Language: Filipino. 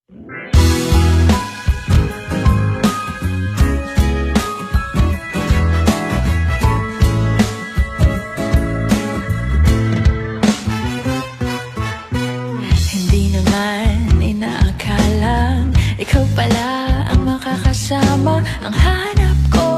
Hindi naman inaakalang ikaw pala ang makakasama, ang hanap ko